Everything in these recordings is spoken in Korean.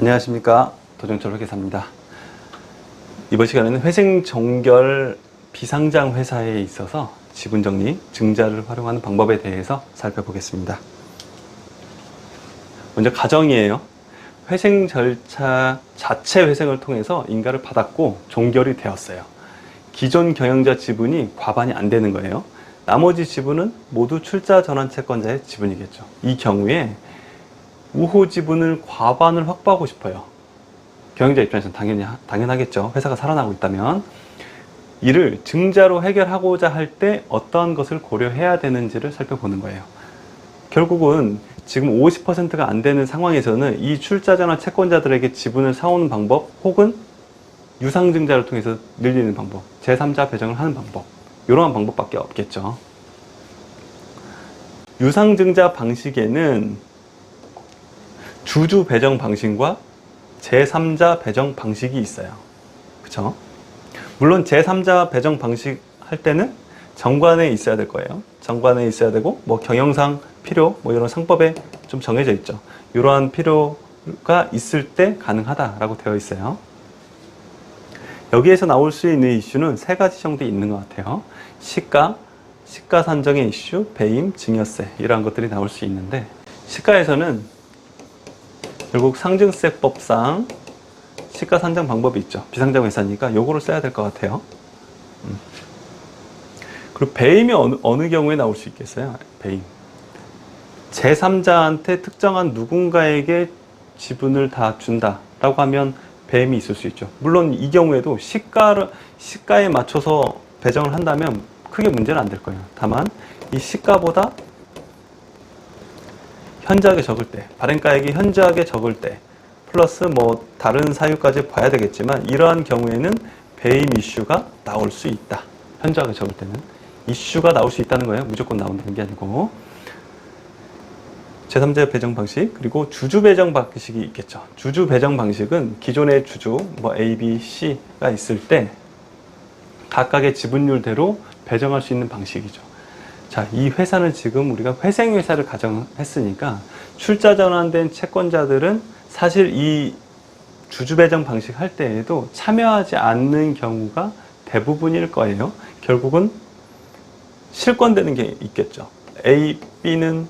안녕하십니까, 도정철 회계사입니다. 이번 시간에는 회생정결 비상장 회사에 있어서 지분정리, 증자를 활용하는 방법에 대해서 살펴보겠습니다. 먼저 가정이에요. 회생 절차 자체 회생을 통해서 인가를 받았고 종결이 되었어요. 기존 경영자 지분이 과반이 안 되는 거예요. 나머지 지분은 모두 출자 전환 채권자의 지분이겠죠. 이 경우에 우호 지분을 과반을 확보하고 싶어요. 경영자 입장에서는 당연하겠죠. 회사가 살아나고 있다면. 이를 증자로 해결하고자 할 때 어떠한 것을 고려해야 되는지를 살펴보는 거예요. 결국은 지금 50%가 안 되는 상황에서는 이 출자 전환 채권자들에게 지분을 사오는 방법, 혹은 유상증자를 통해서 늘리는 방법, 제3자 배정을 하는 방법, 이러한 방법밖에 없겠죠. 유상증자 방식에는 주주 배정 방식과 제3자 배정 방식이 있어요. 그쵸? 물론 제3자 배정 방식 할 때는 정관에 있어야 될 거예요. 정관에 있어야 되고, 경영상 필요, 이런 상법에 좀 정해져 있죠. 이러한 필요가 있을 때 가능하다라고 되어 있어요. 여기에서 나올 수 있는 이슈는 세 가지 정도 있는 것 같아요. 시가 산정의 이슈, 배임, 증여세, 이러한 것들이 나올 수 있는데, 시가에서는 결국 상증세법상 시가 산정 방법이 있죠. 비상장 회사니까 요거를 써야 될 것 같아요. 그리고 배임이 어느 경우에 나올 수 있겠어요? 배임. 제3자한테 특정한 누군가에게 지분을 다 준다라고 하면 배임이 있을 수 있죠. 물론 이 경우에도 시가에 맞춰서 배정을 한다면 크게 문제는 안 될 거예요. 다만 이 시가보다 현저하게 적을 때, 발행가액이 현저하게 적을 때, 플러스 다른 사유까지 봐야 되겠지만, 이러한 경우에는 배임 이슈가 나올 수 있다. 현저하게 적을 때는 이슈가 나올 수 있다는 거예요. 무조건 나온다는 게 아니고. 제3자 배정 방식, 그리고 주주 배정 방식이 있겠죠. 주주 배정 방식은 기존의 주주 A, B, C가 있을 때 각각의 지분율대로 배정할 수 있는 방식이죠. 자, 이 회사는 지금 우리가 회생회사를 가정했으니까 출자 전환된 채권자들은 사실 이 주주배정 방식 할 때에도 참여하지 않는 경우가 대부분일 거예요. 결국은 실권되는 게 있겠죠. A, B는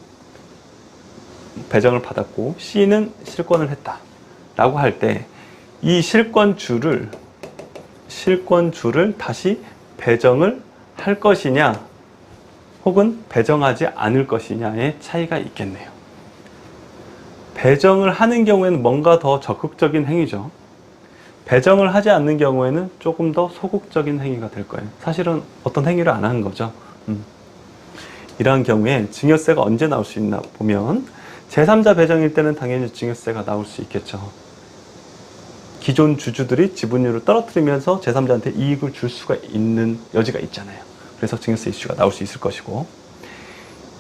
배정을 받았고 C는 실권을 했다 라고 할 때 이 실권주를 다시 배정을 할 것이냐, 혹은 배정하지 않을 것이냐의 차이가 있겠네요. 배정을 하는 경우에는 뭔가 더 적극적인 행위죠. 배정을 하지 않는 경우에는 조금 더 소극적인 행위가 될 거예요. 사실은 어떤 행위를 안 하는 거죠. 이러한 경우에 증여세가 언제 나올 수 있나 보면, 제3자 배정일 때는 당연히 증여세가 나올 수 있겠죠. 기존 주주들이 지분율을 떨어뜨리면서 제3자한테 이익을 줄 수가 있는 여지가 있잖아요. 그래서 증여세 이슈가 나올 수 있을 것이고,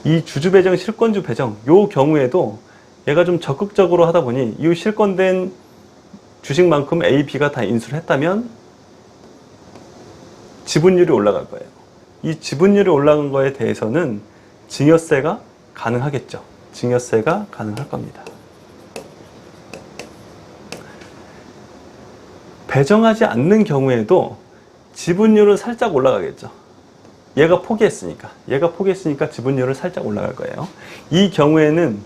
이 주주 배정, 실권주 배정, 요 경우에도 얘가 좀 적극적으로 하다 보니 이 실권된 주식만큼 A, B가 다 인수를 했다면 지분율이 올라갈 거예요. 이 지분율이 올라간 거에 대해서는 증여세가 가능하겠죠. 증여세가 가능할 겁니다. 배정하지 않는 경우에도 지분율은 살짝 올라가겠죠. 얘가 포기했으니까 지분율은 살짝 올라갈 거예요. 이 경우에는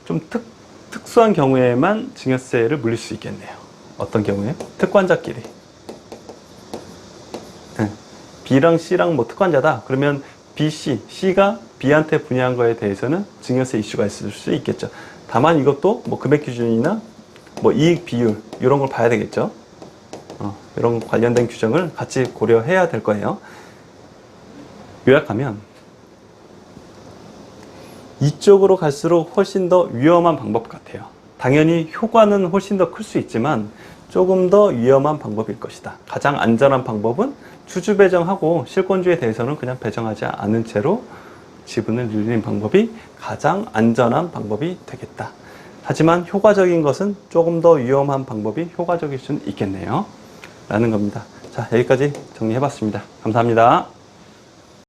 좀 특수한 경우에만 증여세를 물릴 수 있겠네요. 어떤 경우에? 특권자끼리. B랑 C랑 특권자다. 그러면 B, C가 B한테 분양한 거에 대해서는 증여세 이슈가 있을 수 있겠죠. 다만 이것도 금액 기준이나 이익 비율, 이런 걸 봐야 되겠죠. 이런 관련된 규정을 같이 고려해야 될 거예요. 요약하면 이쪽으로 갈수록 훨씬 더 위험한 방법 같아요. 당연히 효과는 훨씬 더 클 수 있지만 조금 더 위험한 방법일 것이다. 가장 안전한 방법은 주주 배정하고 실권주에 대해서는 그냥 배정하지 않은 채로 지분을 늘리는 방법이 가장 안전한 방법이 되겠다. 하지만 효과적인 것은 조금 더 위험한 방법이 효과적일 수는 있겠네요. 라는 겁니다. 자, 여기까지 정리해봤습니다. 감사합니다.